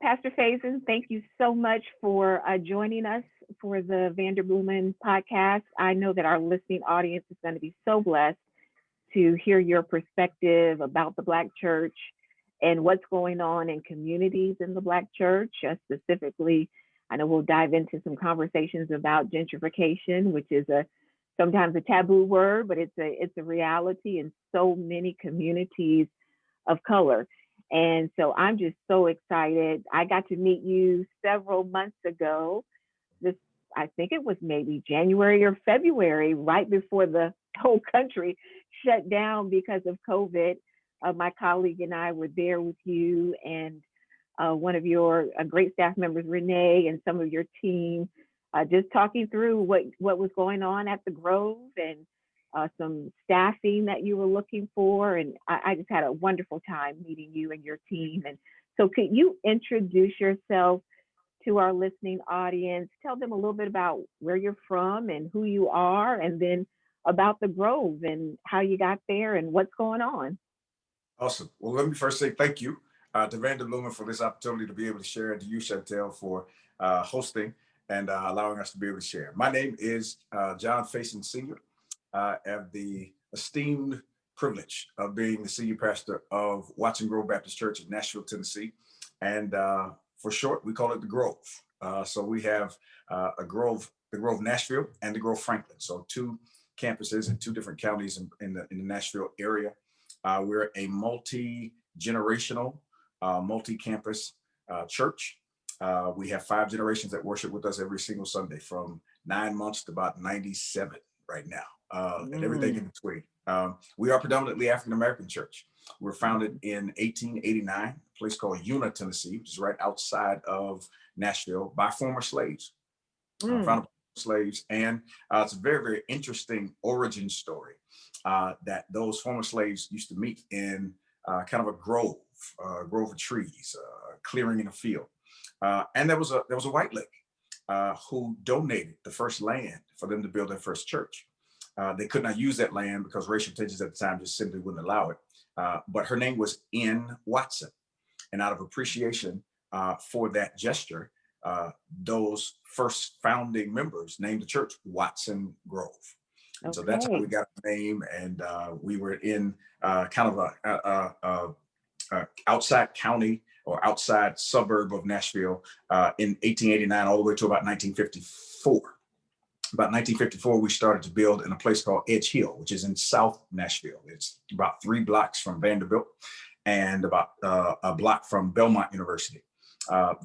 Pastor Faison, thank you so much for joining us for the Vanderbloemen podcast. I know that our listening audience is going to be so blessed to hear your perspective about the Black church and what's going on in communities in the Black church. Specifically, I know we'll dive into some conversations about gentrification, which is a sometimes a taboo word, but it's a reality in so many communities of color. And so I'm just so excited. I got to meet you several months ago. This, I think it was maybe January or February, right before the whole country shut down because of COVID. My colleague and I were there with you and one of your great staff members, Renee, and some of your team, just talking through what was going on at the Grove and some staffing that you were looking for. And I just had a wonderful time meeting you and your team. And so could you introduce yourself to our listening audience? Tell them a little bit about where you're from and who you are, and then about the Grove and how you got there and what's going on. Awesome. Well, let me first say thank you to Vanderbloemen for this opportunity to be able to share, and to you, Chantel, for hosting and allowing us to be able to share. My name is John Faison Sr. I have the esteemed privilege of being the senior pastor of Watson Grove Baptist Church in Nashville, Tennessee. And for short, we call it the Grove. So we have the Grove Nashville and the Grove Franklin. So two campuses in two different counties in the Nashville area. We're a multi-generational, multi-campus church. We have 5 generations that worship with us every single Sunday, from 9 months to about 97 right now, and everything in between. We are predominantly African-American church. We're founded in 1889, a place called Una, Tennessee, which is right outside of Nashville, by former slaves. Founded by slaves. And it's a very, very interesting origin story that those former slaves used to meet in kind of a grove of trees, clearing in a field. And there was a white lady who donated the first land for them to build their first church. They could not use that land because racial tensions at the time just simply wouldn't allow it. But her name was N. Watson. And out of appreciation for that gesture, those first founding members named the church Watson Grove. And so that's how we got the name. And we were in kind of a outside county or outside suburb of Nashville in 1889 all the way to about 1954. About 1954, we started to build in a place called Edge Hill, which is in South Nashville. It's about 3 blocks from Vanderbilt and about a block from Belmont University.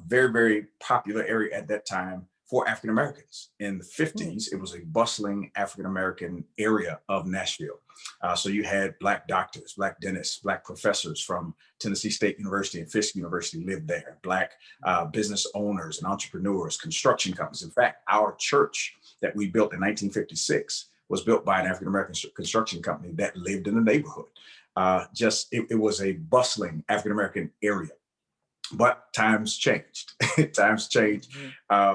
Very, very popular area at that time for African Americans. In the 50s, it was a bustling African American area of Nashville. So you had Black doctors, Black dentists, Black professors from Tennessee State University and Fisk University lived there. Black business owners and entrepreneurs, construction companies. In fact, our church that we built in 1956 was built by an African American construction company that lived in the neighborhood. It was a bustling African American area. But times changed. Times changed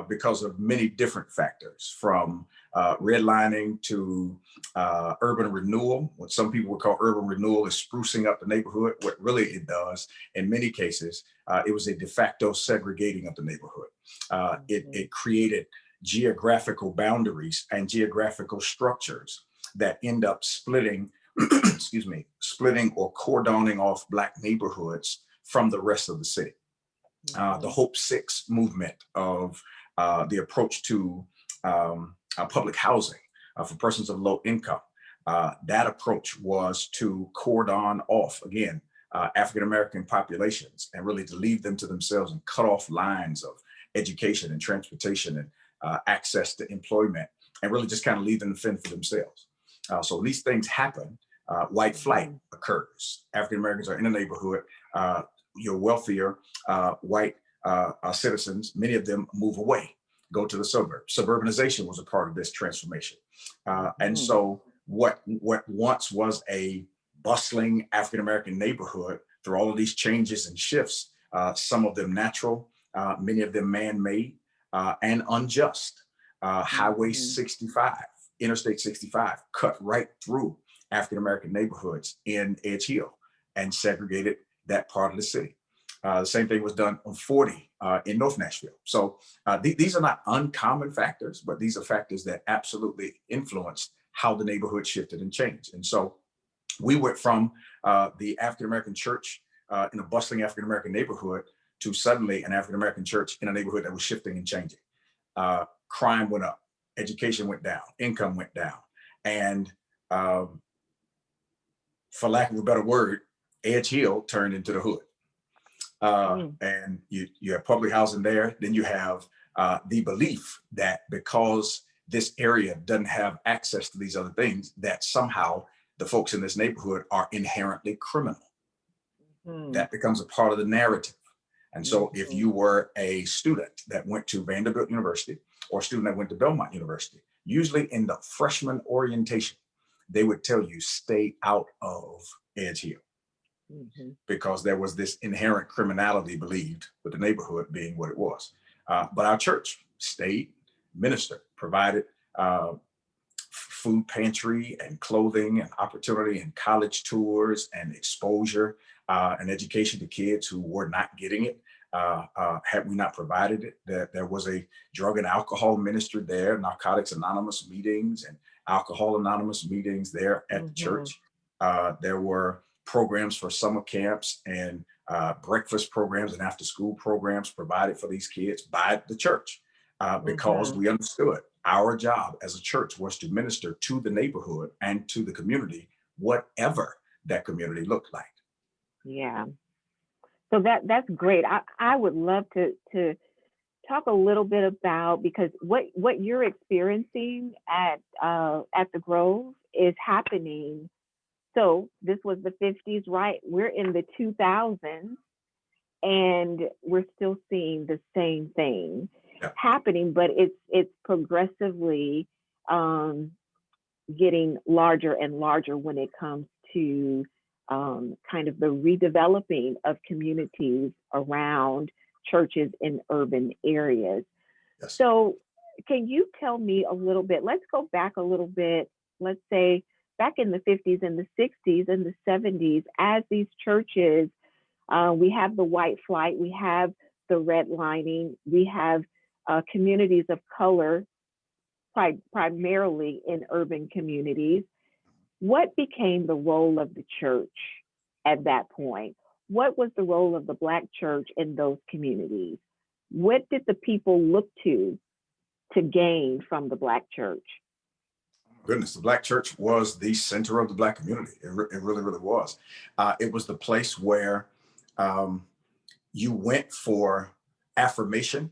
because of many different factors, from redlining to urban renewal. What some people would call urban renewal is sprucing up the neighborhood. What really it does, in many cases, it was a de facto segregating of the neighborhood. It created geographical boundaries and geographical structures that end up splitting, splitting or cordoning off Black neighborhoods from the rest of the city. The Hope 6 movement of the approach to public housing for persons of low income, that approach was to cordon off, again, African-American populations and really to leave them to themselves and cut off lines of education and transportation and access to employment, and really just kind of leave them to fend for themselves. So when these things happen, white flight occurs. African-Americans are in the neighborhood. Your wealthier white citizens, many of them move away, go to the suburbs. Suburbanization was a part of this transformation. And so what once was a bustling African-American neighborhood, through all of these changes and shifts, some of them natural, many of them man-made and unjust. Highway 65, Interstate 65 cut right through African-American neighborhoods in Edge Hill and segregated that part of the city. The same thing was done on 40 in North Nashville. So these are not uncommon factors, but these are factors that absolutely influenced how the neighborhood shifted and changed. And so we went from the African-American church in a bustling African-American neighborhood to suddenly an African-American church in a neighborhood that was shifting and changing. Crime went up, education went down, income went down. And for lack of a better word, Edge Hill turned into the hood. And you have public housing there. Then you have the belief that because this area doesn't have access to these other things, that somehow the folks in this neighborhood are inherently criminal. That becomes a part of the narrative. And so if you were a student that went to Vanderbilt University or a student that went to Belmont University, usually in the freshman orientation, they would tell you stay out of Edge Hill. Because there was this inherent criminality believed with the neighborhood being what it was. But our church stayed, ministered, provided food pantry and clothing and opportunity and college tours and exposure and education to kids who were not getting it. Had we not provided it, there was a drug and alcohol ministry there, Narcotics Anonymous meetings and Alcohol Anonymous meetings there at the church. There were programs for summer camps and breakfast programs and after school programs provided for these kids by the church because we understood our job as a church was to minister to the neighborhood and to the community, whatever that community looked like. Yeah. So that's great. I would love to talk a little bit about, because what you're experiencing at the Grove is happening. So this was the 50s, right? We're in the 2000s and we're still seeing the same thing happening, but it's progressively getting larger and larger when it comes to kind of the redeveloping of communities around churches in urban areas. Yes. So can you tell me a little bit, let's go back a little bit, let's say back in the 50s and the 60s and the 70s, as these churches, we have the white flight, we have the redlining, we have communities of color, primarily in urban communities. What became the role of the church at that point? What was the role of the Black church in those communities? What did the people look to gain from the Black church? Goodness, the Black church was the center of the Black community. It really, really was. It was the place where you went for affirmation,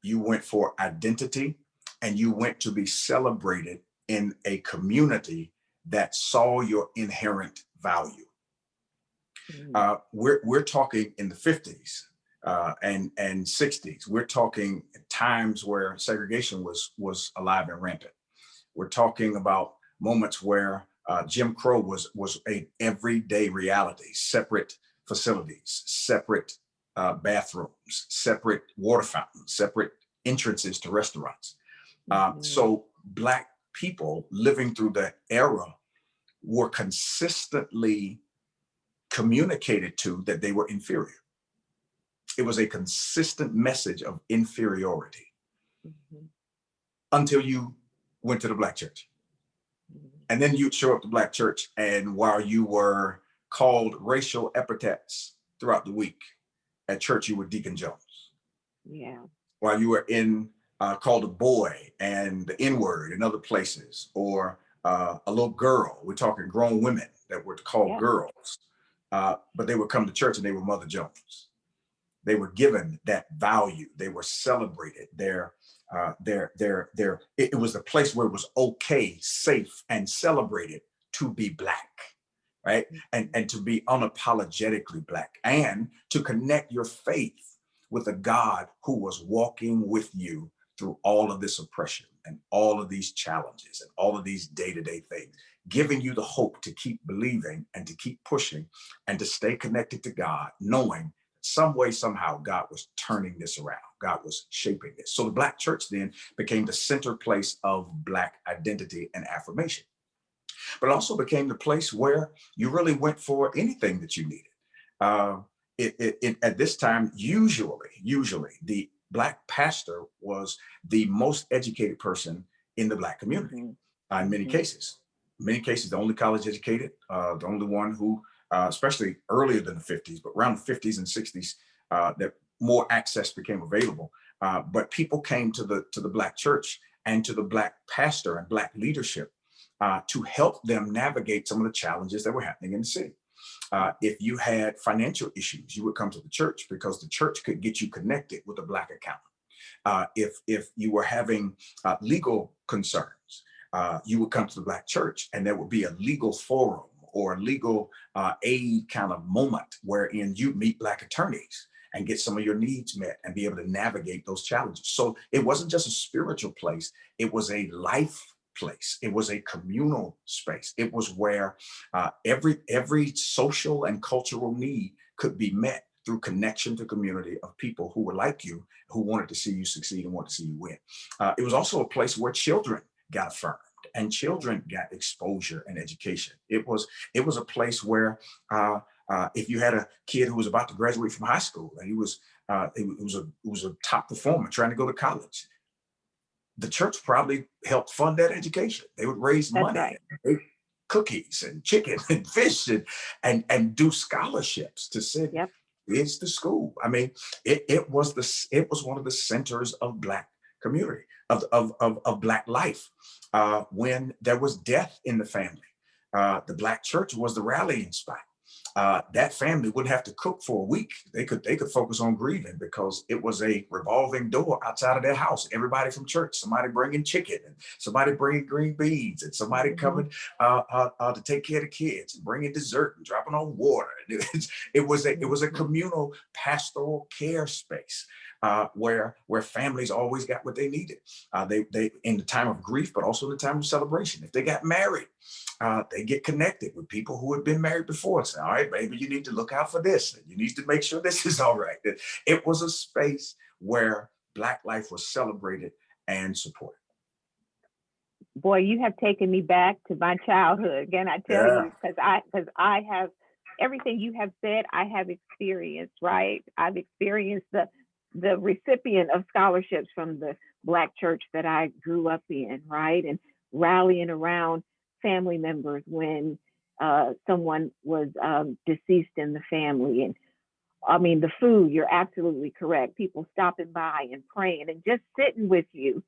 you went for identity, and you went to be celebrated in a community that saw your inherent value. We're talking in the 50s and 60s. We're talking times where segregation was alive and rampant. We're talking about moments where Jim Crow was a everyday reality, separate facilities, separate bathrooms, separate water fountains, separate entrances to restaurants. So Black people living through that era were consistently communicated to that they were inferior. It was a consistent message of inferiority until you went to the Black church. And then you'd show up to Black church, and while you were called racial epithets throughout the week, at church you were Deacon Jones. Yeah. While you were called a boy and the N-word in other places, or a little girl. We're talking grown women that were called girls, but they would come to church and they were Mother Jones. They were given that value. They were celebrated. It was a place where it was okay, safe, and celebrated to be Black, right? And to be unapologetically Black, and to connect your faith with a God who was walking with you through all of this oppression and all of these challenges and all of these day-to-day things, giving you the hope to keep believing and to keep pushing and to stay connected to God, knowing some way, somehow, God was turning this around. God was shaping this. So the Black church then became the center place of Black identity and affirmation. But it also became the place where you really went for anything that you needed. at this time, usually the Black pastor was the most educated person in the Black community. In many cases, the only college educated, the only one who, especially earlier than the 50s, but around the 50s and 60s, that more access became available. But people came to the Black church and to the Black pastor and Black leadership to help them navigate some of the challenges that were happening in the city. If you had financial issues, you would come to the church because the church could get you connected with a Black accountant. If you were having legal concerns, you would come to the Black church, and there would be a legal forum or a legal aid kind of moment wherein you meet Black attorneys and get some of your needs met and be able to navigate those challenges. So it wasn't just a spiritual place, it was a life place. It was a communal space. It was where every social and cultural need could be met through connection to community of people who were like you, who wanted to see you succeed and wanted to see you win. It was also a place where children got affirmed and children got exposure and education. It was a place where if you had a kid who was about to graduate from high school and he was a top performer trying to go to college, the church probably helped fund that education. They would raise money, right, cookies and chicken and fish and do scholarships to send kids to school. I mean, it was one of the centers of Black community, of Black life. When there was death in the family, the Black church was the rallying spot. That family wouldn't have to cook for a week. They could focus on grieving because it was a revolving door outside of their house. Everybody from church, somebody bringing chicken, and somebody bringing green beans, and somebody coming to take care of the kids and bringing dessert and dropping on water. It was a communal pastoral care space where families always got what they needed. They in the time of grief, but also in the time of celebration. If they got married, they get connected with people who had been married before and say, all right, baby, you need to look out for this. And you need to make sure this is all right. It was a space where Black life was celebrated and supported. Boy, you have taken me back to my childhood. Again, I tell you, because I have everything you have said, I have experienced, right? I've experienced the recipient of scholarships from the Black church that I grew up in, right? And rallying around family members when someone was deceased in the family. And I mean, the food, you're absolutely correct. People stopping by and praying and just sitting with you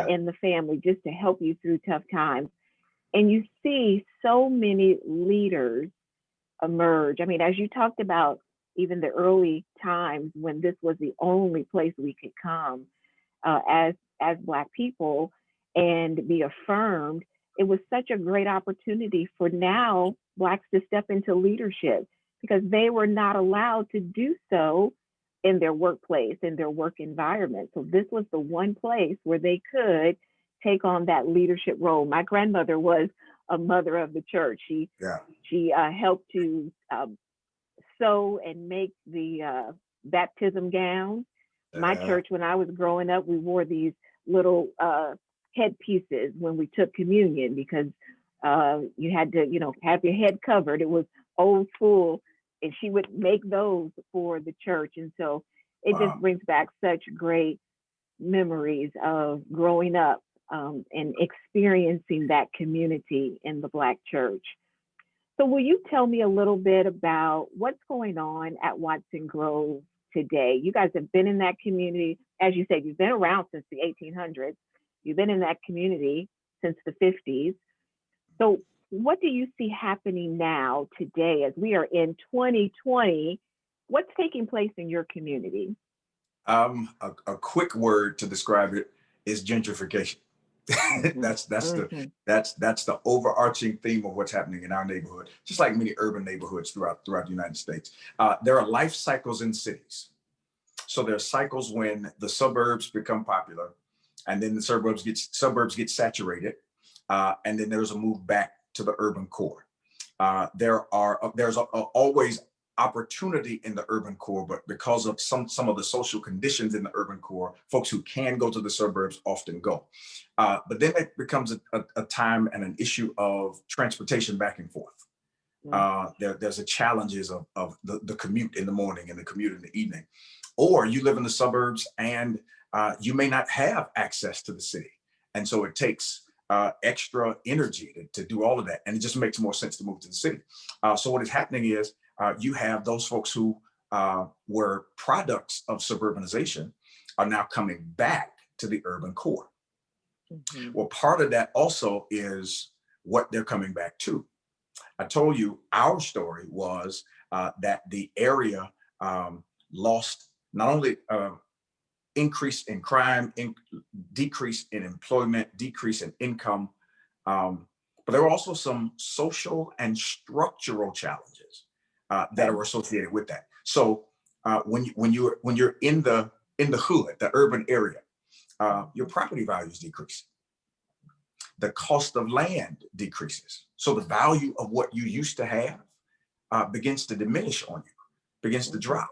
in the family just to help you through tough times. And you see so many leaders emerge. I mean, as you talked about, even the early times when this was the only place we could come as Black people and be affirmed, it was such a great opportunity for now Blacks to step into leadership because they were not allowed to do so in their workplace, in their work environment. So this was the one place where they could take on that leadership role. My grandmother was a mother of the church. She helped to sew and make the baptism gowns. My church, when I was growing up, we wore these little headpieces when we took communion because you had to, have your head covered. It was old school, and she would make those for the church. And so it just brings back such great memories of growing up and experiencing that community in the Black church. So will you tell me a little bit about what's going on at Watson Grove today? You guys have been in that community. As you said, you've been around since the 1800s. You've been in that community since the 50s. So what do you see happening now today as we are in 2020? What's taking place in your community? A quick word to describe it is gentrification. That's the overarching theme of what's happening in our neighborhood, just like many urban neighborhoods throughout the United States. There are life cycles in cities. So there are cycles when the suburbs become popular, and then the suburbs get saturated, and then there's a move back to the urban core. There's always opportunity in the urban core, but because of some of the social conditions in the urban core, folks who can go to the suburbs often go. But then it becomes a time and an issue of transportation back and forth. There's the challenges of the commute in the morning and the commute in the evening. Or you live in the suburbs and you may not have access to the city. And so it takes extra energy to do all of that. And it just makes more sense to move to the city. So what is happening is you have those folks who were products of suburbanization are now coming back to the urban core. Mm-hmm. Well, part of that also is what they're coming back to. I told you our story was that the area lost not only increase in crime, decrease in employment, decrease in income, but there were also some social and structural challenges that are associated with that. So when you're in the hood, the urban area, your property values decrease. The cost of land decreases. So the value of what you used to have begins to diminish on you, begins to drop.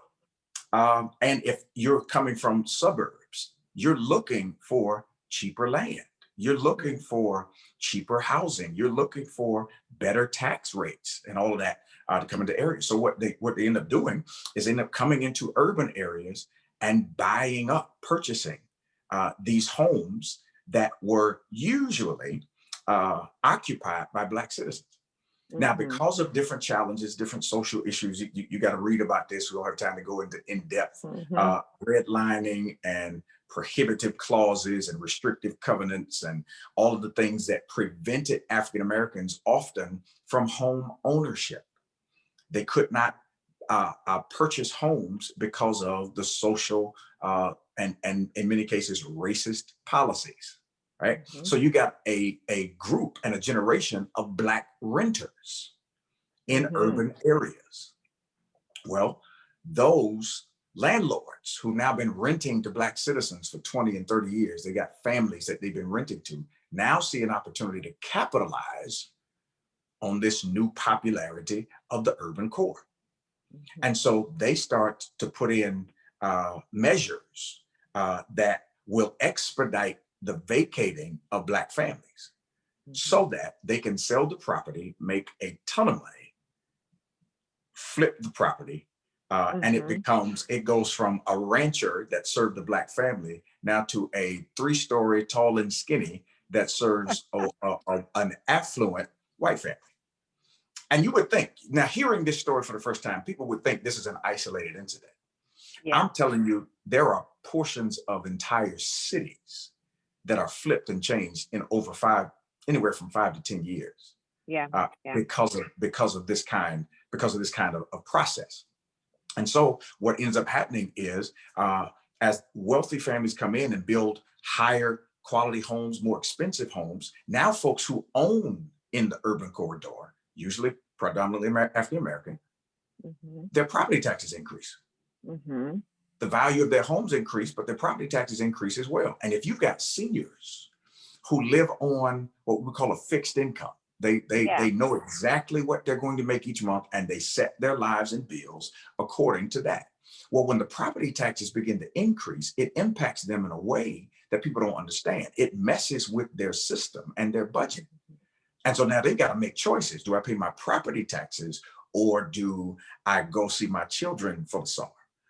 And if you're coming from suburbs, you're looking for cheaper land. You're looking for cheaper housing. You're looking for better tax rates and all of that to come into areas. So what they end up doing is end up coming into urban areas and buying up, purchasing these homes that were usually occupied by Black citizens. Mm-hmm. Now, because of different challenges, different social issues, you got to read about this. We don't have time to go into in-depth redlining and prohibitive clauses and restrictive covenants and all of the things that prevented African Americans often from home ownership. They could not purchase homes because of the social and in many cases racist policies. Right. Mm-hmm. So you got a group and a generation of Black renters in urban areas. Well, those landlords who've now been renting to Black citizens for 20 and 30 years, they got families that they've been renting to, now see an opportunity to capitalize on this new popularity of the urban core. Mm-hmm. And so they start to put in measures that will expedite the vacating of Black families so that they can sell the property, make a ton of money, flip the property, and it goes from a rancher that served a Black family now to a 3-story tall and skinny that serves an affluent white family. And you would think, now hearing this story for the first time, people would think this is an isolated incident. Yeah. I'm telling you, there are portions of entire cities that are flipped and changed in anywhere from 5 to 10 years. Yeah. Because of this kind of process. And so what ends up happening is as wealthy families come in and build higher quality homes, more expensive homes, now folks who own in the urban corridor, usually predominantly African American, their property taxes increase. Mm-hmm. The value of their homes increase, but their property taxes increase as well. And if you've got seniors who live on what we call a fixed income, they know exactly what they're going to make each month, and they set their lives and bills according to that. Well, when the property taxes begin to increase, it impacts them in a way that people don't understand. It messes with their system and their budget. And so now they got to make choices. Do I pay my property taxes, or do I go see my children for the summer?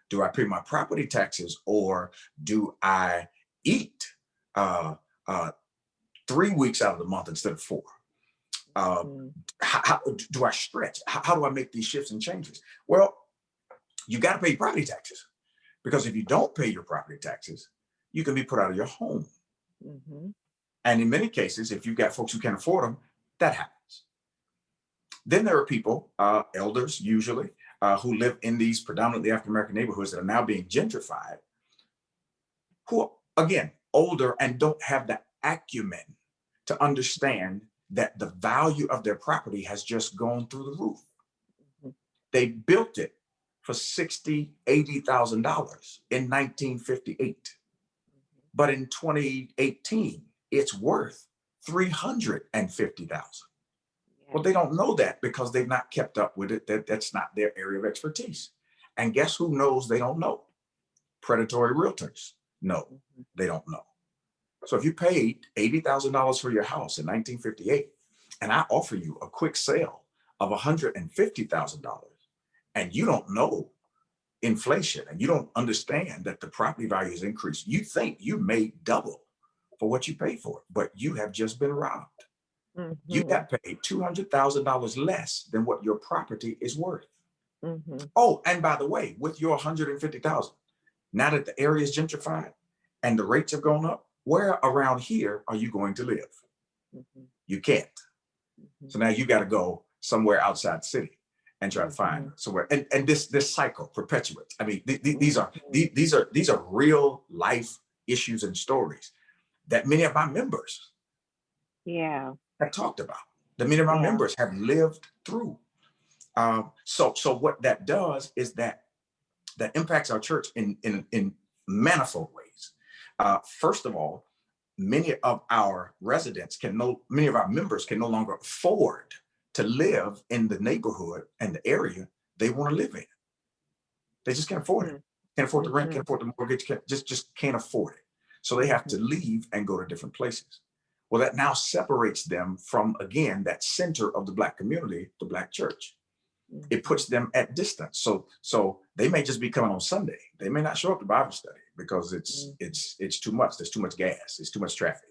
Do I pay my property taxes, or do I eat 3 weeks out of the month instead of 4? How do I stretch? How do I make these shifts and changes? Well, you got to pay property taxes, because if you don't pay your property taxes, you can be put out of your home. Mm-hmm. And in many cases, if you've got folks who can't afford them, that happens. Then there are people, elders usually, who live in these predominantly African-American neighborhoods that are now being gentrified, who are, again, older and don't have the acumen to understand that the value of their property has just gone through the roof. Mm-hmm. They built it for $60,000, $80,000 in 1958. But in 2018, it's worth $350,000. Well, they don't know that because they've not kept up with it. That's not their area of expertise. And guess who knows they don't know? Predatory realtors. No, they don't know. So if you paid $80,000 for your house in 1958, and I offer you a quick sale of $150,000 and you don't know inflation and you don't understand that the property value has increased, you think you made double for what you paid for it, but you have just been robbed. You got paid $200,000 less than what your property is worth. Oh, and by the way, with your $150,000, now that the area is gentrified and the rates have gone up, where around here are you going to live? You can't. So now you got to go somewhere outside the city and try to find somewhere. And this cycle perpetuates. I mean, these are real life issues and stories that many of my members have talked about, that many of my members have lived through. So what that does is that impacts our church in manifold ways. First of all, many of our members can no longer afford to live in the neighborhood and the area they want to live in. They just can't afford it. Can't afford the rent, can't afford the mortgage, just can't afford it. So they have to leave and go to different places. Well, that now separates them from, again, that center of the Black community, the Black church. It puts them at distance. So they may just be coming on Sunday. They may not show up to Bible study because it's too much. There's too much gas. It's too much traffic.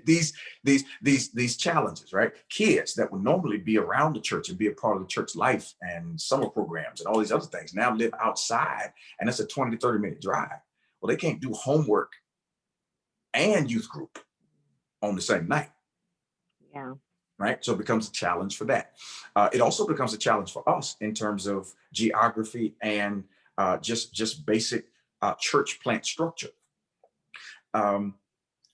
These challenges, right? Kids that would normally be around the church and be a part of the church life and summer programs and all these other things now live outside, and it's a 20 to 30 minute drive. Well, they can't do homework and youth group on the same night. Yeah. Right? So it becomes a challenge for that. It also becomes a challenge for us in terms of geography and just basic church plant structure. Our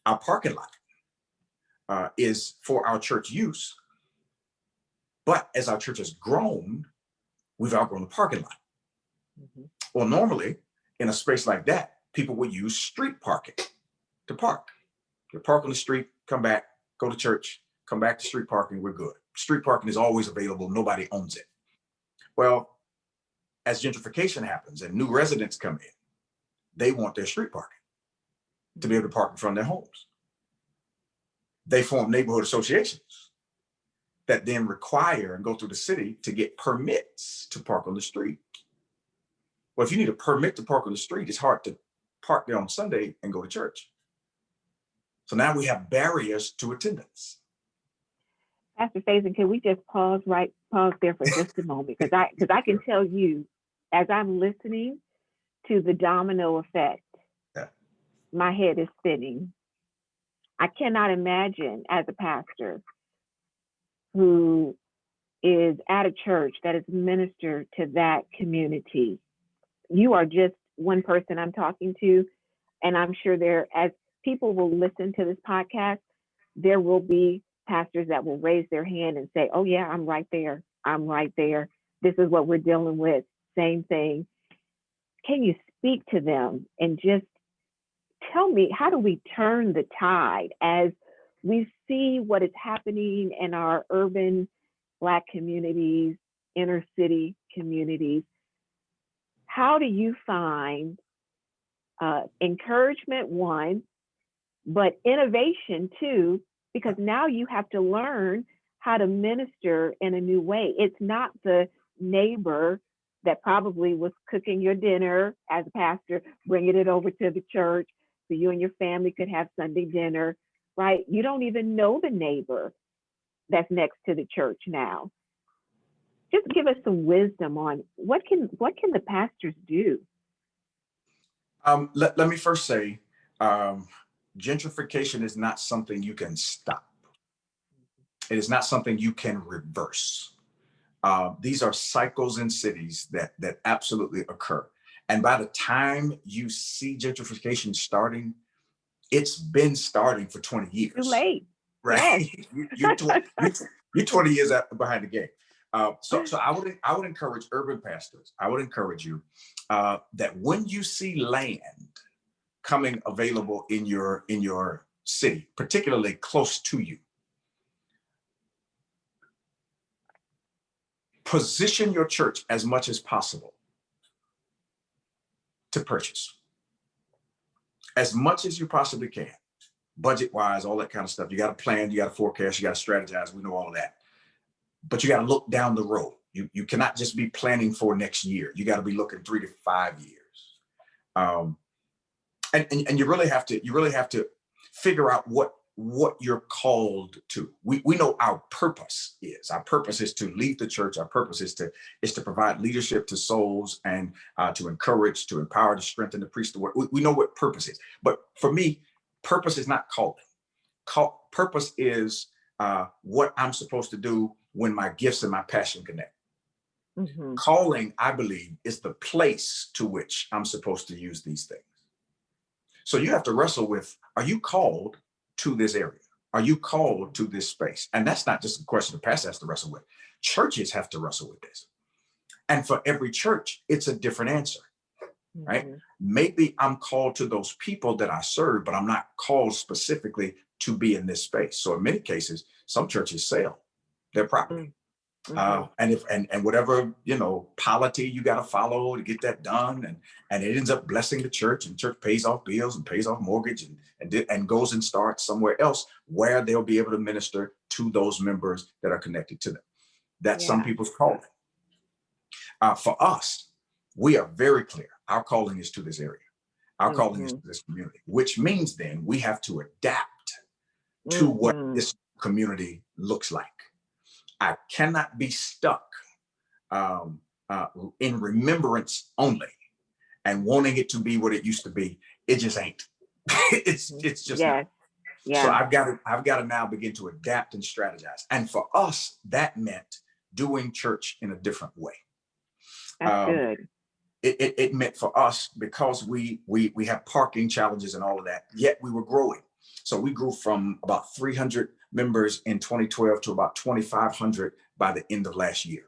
parking lot is for our church use, but as our church has grown, we've outgrown the parking lot. Well, normally in a space like that, people would use street parking to park. You park on the street, come back, go to church, come back to street parking, we're good. Street parking is always available, nobody owns it. Well, as gentrification happens and new residents come in, they want their street parking to be able to park in front of their homes. They form neighborhood associations that then require and go through the city to get permits to park on the street. Well, if you need a permit to park on the street, it's hard to park there on Sunday and go to church. So now we have barriers to attendance. Pastor Faison, can we just pause there for just a moment? Because I can tell you, as I'm listening to the domino effect, my head is spinning. I cannot imagine, as a pastor who is at a church that is ministered to that community. You are just one person I'm talking to, and I'm sure as people will listen to this podcast, there will be pastors that will raise their hand and say, oh yeah, I'm right there. I'm right there. This is what we're dealing with. Same thing. Can you speak to them and just tell me, how do we turn the tide as we see what is happening in our urban Black communities, inner city communities? How do you find encouragement, one, but innovation, two, because now you have to learn how to minister in a new way. It's not the neighbor that probably was cooking your dinner as a pastor, bringing it over to the church so you and your family could have Sunday dinner, right? You don't even know the neighbor that's next to the church now. Just give us some wisdom on what can the pastors do? Let me first say, gentrification is not something you can stop. It is not something you can reverse. These are cycles in cities that absolutely occur. And by the time you see gentrification starting, it's been starting for 20 years. Too late. Right? Yes. You're 20 years behind the game. So I would encourage urban pastors. I would encourage you that when you see land coming available in your city, particularly close to you, position your church as much as possible to purchase as much as you possibly can, budget wise, all that kind of stuff. You got to plan, you got to forecast, you got to strategize. We know all of that. but you got to look down the road. You cannot just be planning for next year. You got to be looking 3 to 5 years. And you really have to figure out what you're called to. We know our purpose is. Our purpose is to lead the church. Our purpose is to provide leadership to souls and to encourage, to empower, to strengthen, to preach the word. We know what purpose is. But for me, purpose is not calling. Purpose is what I'm supposed to do when my gifts and my passion connect. Mm-hmm. Calling, I believe, is the place to which I'm supposed to use these things. So you have to wrestle with, are you called to this area? Are you called to this space? And that's not just a question the pastor has to wrestle with. Churches have to wrestle with this. And for every church, it's a different answer, right? Mm-hmm. Maybe I'm called to those people that I serve, but I'm not called specifically to be in this space. So in many cases, some churches sell their property. Mm-hmm. And whatever, polity you got to follow to get that done. And it ends up blessing the church, and church pays off bills and pays off mortgage and goes and starts somewhere else where they'll be able to minister to those members that are connected to them. That's some people's calling. For us, we are very clear. Our calling is to this area. Our calling is to this community, which means then we have to adapt to what this community looks like. I cannot be stuck in remembrance only and wanting it to be what it used to be. It just ain't. It's just not. Yeah. So I've got to now begin to adapt and strategize. And for us, that meant doing church in a different way. That's good. It meant for us, because we have parking challenges and all of that, yet we were growing. So we grew from about 300 members in 2012 to about 2,500 by the end of last year.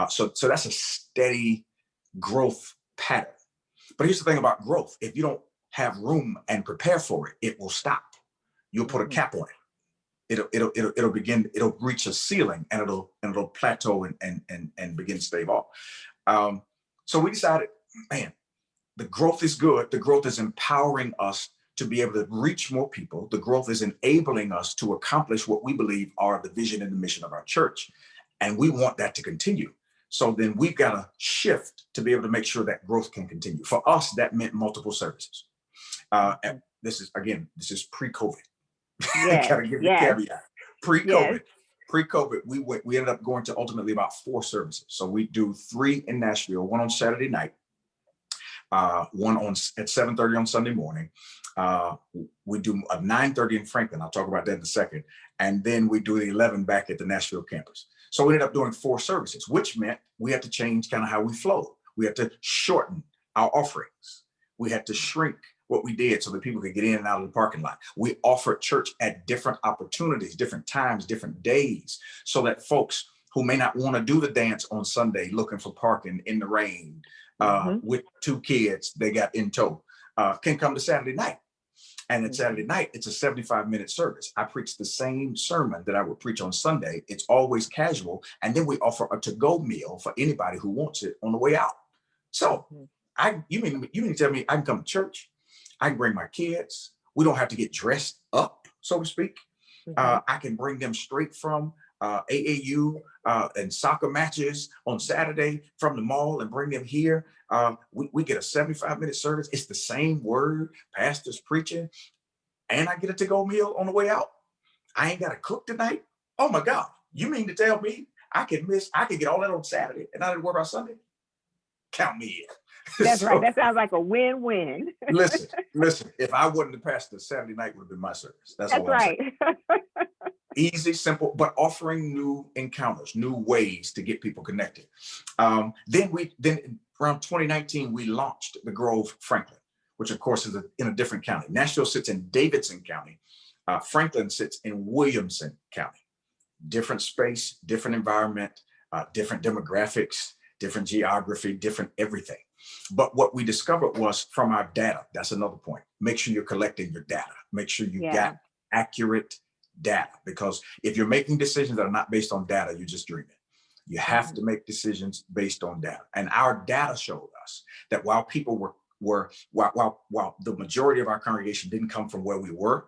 So that's a steady growth pattern. But here's the thing about growth. If you don't have room and prepare for it, it will stop. You'll put a cap on it. It'll reach a ceiling, and it'll plateau and begin to stave off. So we decided, man, the growth is good. The growth is empowering us to be able to reach more people. The growth is enabling us to accomplish what we believe are the vision and the mission of our church. And we want that to continue. So then we've got to shift to be able to make sure that growth can continue. For us, that meant multiple services. And this is pre-COVID. Yes, Gotta give the caveat. Pre-COVID, we ended up going to ultimately about 4 services. So we do 3 in Nashville, 1 on Saturday night, 1 at 7:30 on Sunday morning. We do a 9:30 in Franklin. I'll talk about that in a second. And then we do the 11 back at the Nashville campus. So we ended up doing 4 services, which meant we had to change kind of how we flow. We had to shorten our offerings. We had to shrink what we did so that people could get in and out of the parking lot. We offered church at different opportunities, different times, different days, so that folks who may not want to do the dance on Sunday looking for parking in the rain with 2 kids they got in tow can come to Saturday night. And at Saturday night, it's a 75-minute service. I preach the same sermon that I would preach on Sunday. It's always casual. And then we offer a to-go meal for anybody who wants it on the way out. So you mean to tell me I can come to church? I can bring my kids. We don't have to get dressed up, so to speak. I can bring them straight from AAU and soccer matches on Saturday from the mall and bring them here. We get a 75-minute service. It's the same word, pastor's preaching, and I get a to-go meal on the way out. I ain't got to cook tonight. Oh my God. You mean to tell me I could get all that on Saturday and I didn't worry about Sunday? Count me in. That's right. That sounds like a win-win. listen, if I wasn't the pastor, Saturday night would have been my service. That's all I'm right. saying. Easy, simple, but offering new encounters, new ways to get people connected. Then around 2019, we launched the Grove Franklin, which of course is in a different county. Nashville sits in Davidson County. Franklin sits in Williamson County. Different space, different environment, different demographics, different geography, different everything. But what we discovered was from our data, that's another point. Make sure you're collecting your data. Make sure you got accurate data, because if you're making decisions that are not based on data, you're just dreaming. You have to make decisions based on data. And our data showed us that while people while the majority of our congregation didn't come from where we were,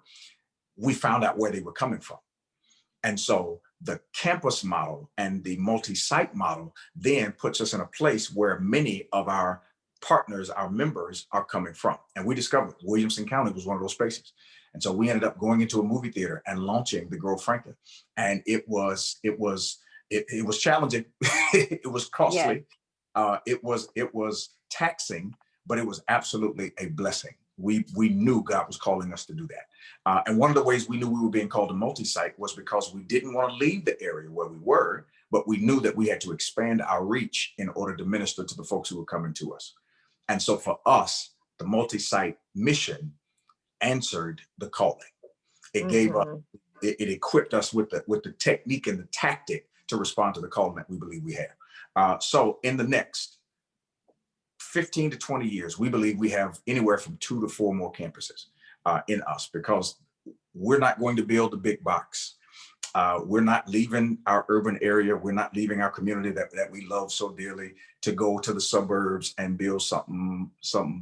we found out where they were coming from. And so the campus model and the multi-site model then puts us in a place where many of our partners, our members are coming from. And we discovered Williamson County was one of those spaces. And so we ended up going into a movie theater and launching the Grove Franklin. And it was challenging. It was costly. Yes. It was taxing, but it was absolutely a blessing. We knew God was calling us to do that. And one of the ways we knew we were being called to multi-site was because we didn't want to leave the area where we were, but we knew that we had to expand our reach in order to minister to the folks who were coming to us. And so for us, the multi-site mission answered the calling. It gave us, it equipped us with the technique and the tactic to respond to the calling that we believe we have. So in the next 15 to 20 years, we believe we have anywhere from 2 to 4 more campuses in us, because we're not going to build a big box. We're not leaving our urban area. We're not leaving our community that we love so dearly to go to the suburbs and build something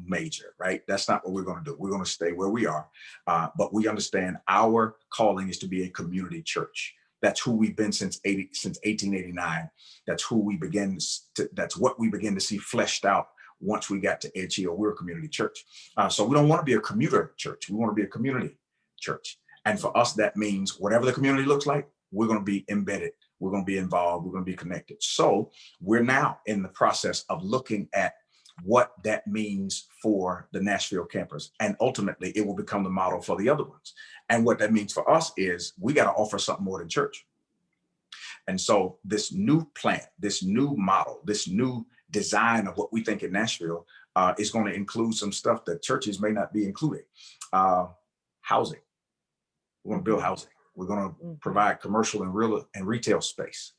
major, right? That's not what we're going to do. We're going to stay where we are. But we understand our calling is to be a community church. That's who we've been since 1889. That's who we begin to, that's what we begin to see fleshed out once we got to Edge Hill. We're a community church. So we don't want to be a commuter church. We want to be a community church. And for us, that means whatever the community looks like, we're going to be embedded. We're going to be involved. We're going to be connected. So we're now in the process of looking at what that means for the Nashville campus. And ultimately, it will become the model for the other ones. And what that means for us is we got to offer something more than church. And so this new plan, this new model, this new design of what we think in Nashville is going to include some stuff that churches may not be including. Housing. We're going to build housing. We're going to provide commercial and retail space.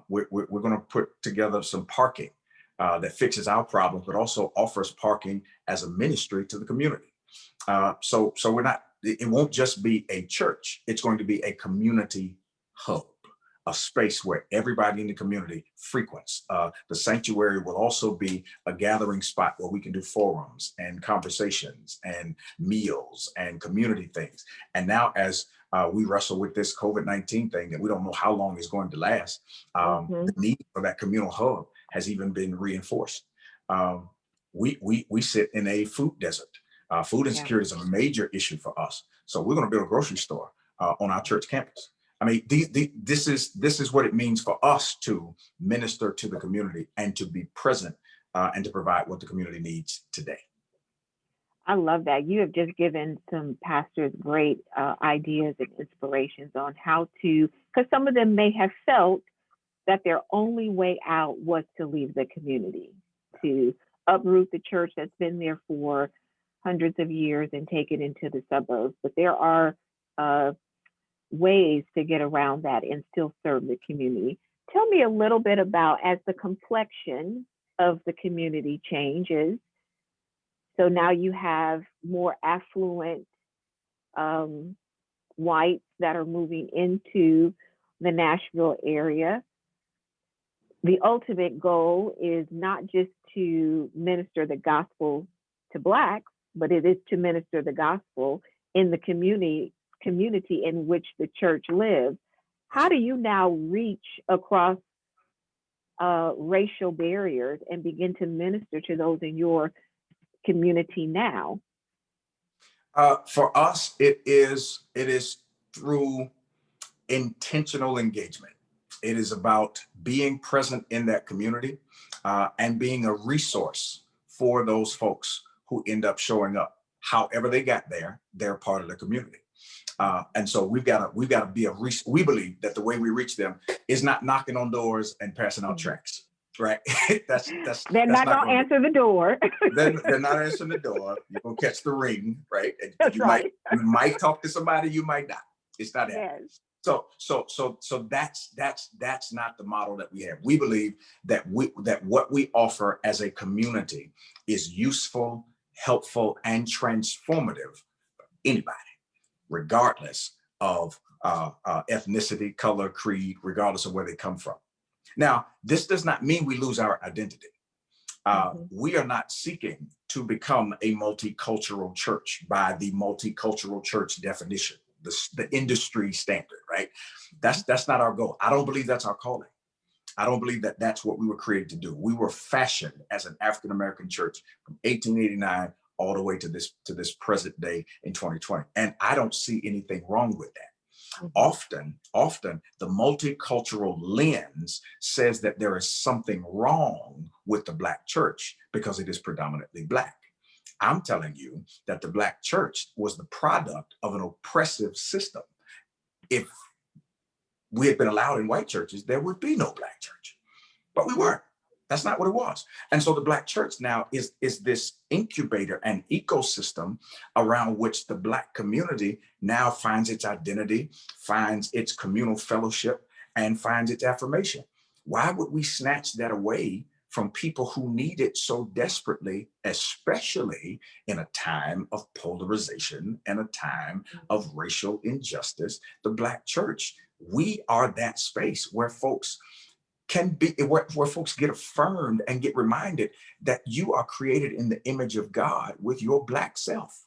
We're going to put together some parking that fixes our problems, but also offers parking as a ministry to the community. So we're not, it won't just be a church. It's going to be a community hub, a space where everybody in the community frequents. The sanctuary will also be a gathering spot where we can do forums and conversations and meals and community things. And now as we wrestle with this COVID-19 thing that we don't know how long it's going to last, the need for that communal hub has even been reinforced. We sit in a food desert. Food insecurity is a major issue for us. So we're going to build a grocery store on our church campus. I mean, this is what it means for us to minister to the community and to be present and to provide what the community needs today. I love that. You have just given some pastors great ideas and inspirations on how to, because some of them may have felt that their only way out was to leave the community, to uproot the church that's been there for hundreds of years and take it into the suburbs. But there are ways to get around that and still serve the community. Tell me a little bit about, as the complexion of the community changes, so now you have more affluent whites that are moving into the Nashville area. The ultimate goal is not just to minister the gospel to Blacks, but it is to minister the gospel in the community in which the church lives. How do you now reach across racial barriers and begin to minister to those in your community now? For us, it is through intentional engagement. It is about being present in that community and being a resource for those folks who end up showing up. However they got there, they're part of the community. And so we've got to be we believe that the way we reach them is not knocking on doors and passing out tracts, right? They're not going to answer the door. They're not answering the door. You're going to catch the ring, right? That's right. You might talk to somebody, you might not. It's not happening. Yes. So that's not the model that we have. We believe that what we offer as a community is useful, helpful, and transformative for anybody, regardless of ethnicity, color, creed, regardless of where they come from. Now, this does not mean we lose our identity. We are not seeking to become a multicultural church by the multicultural church definition. the industry standard, right? That's not our goal. I don't believe that's our calling. I don't believe that that's what we were created to do. We were fashioned as an African-American church from 1889 all the way to this present day in 2020. And I don't see anything wrong with that. Often the multicultural lens says that there is something wrong with the Black church because it is predominantly Black. I'm telling you that the Black church was the product of an oppressive system. If we had been allowed in white churches, there would be no Black church, but we weren't. That's not what it was. And so the Black church now is this incubator and ecosystem around which the Black community now finds its identity, finds its communal fellowship, and finds its affirmation. Why would we snatch that away from people who need it so desperately, especially in a time of polarization and a time of racial injustice? The Black church, we are that space where folks can be, where folks get affirmed and get reminded that you are created in the image of God with your Black self.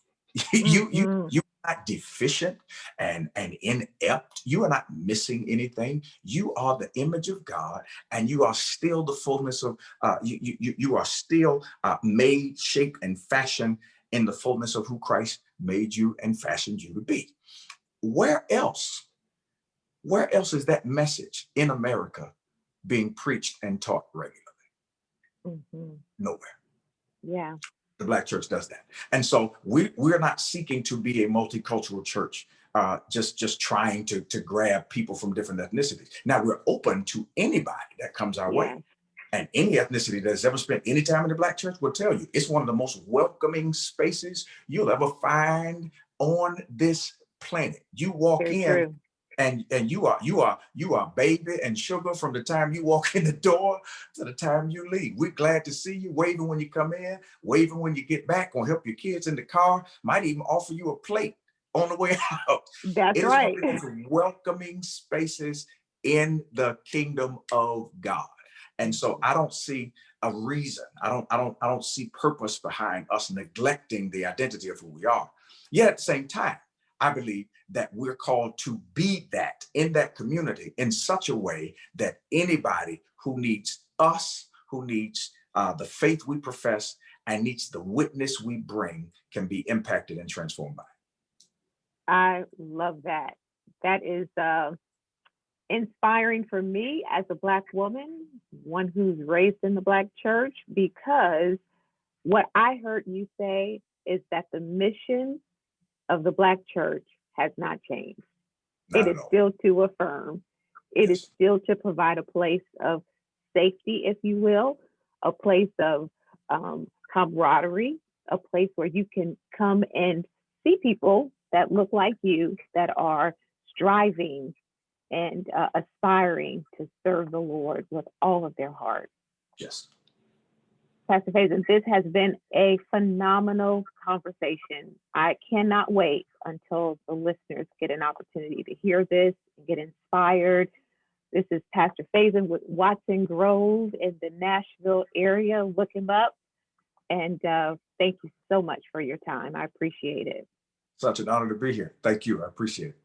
You are not deficient and inept. You are not missing anything. You are the image of God, and you are still the fullness of you are still made, shaped, and fashioned in the fullness of who Christ made you and fashioned you to be. Where else is that message in America being preached and taught regularly? Nowhere. Yeah. The Black church does that. And so we're not seeking to be a multicultural church, just trying to grab people from different ethnicities. Now, we're open to anybody that comes our way. And any ethnicity that has ever spent any time in the Black church will tell you it's one of the most welcoming spaces you'll ever find on this planet. You walk in. True. And you are baby and sugar from the time you walk in the door to the time you leave. We're glad to see you, waving when you come in, waving when you get back, gonna help your kids in the car, might even offer you a plate on the way out. That's right. It is one of the most welcoming spaces in the kingdom of God. And so I don't see a reason. I don't see purpose behind us neglecting the identity of who we are. Yet at the same time, I believe that we're called to be that in that community in such a way that anybody who needs us, who needs the faith we profess, and needs the witness we bring can be impacted and transformed by it. I love that. That is inspiring for me as a Black woman, one who's raised in the Black church, because what I heard you say is that the mission of the Black church has not changed. It is still to affirm. It is still to provide a place of safety, if you will, a place of camaraderie, a place where you can come and see people that look like you, that are striving and aspiring to serve the Lord with all of their heart. Yes. Pastor Faison, this has been a phenomenal conversation. I cannot wait until the listeners get an opportunity to hear this and get inspired. This is Pastor Faison with Watson Grove in the Nashville area. Look him up. And thank you so much for your time. I appreciate it. Such an honor to be here. Thank you. I appreciate it.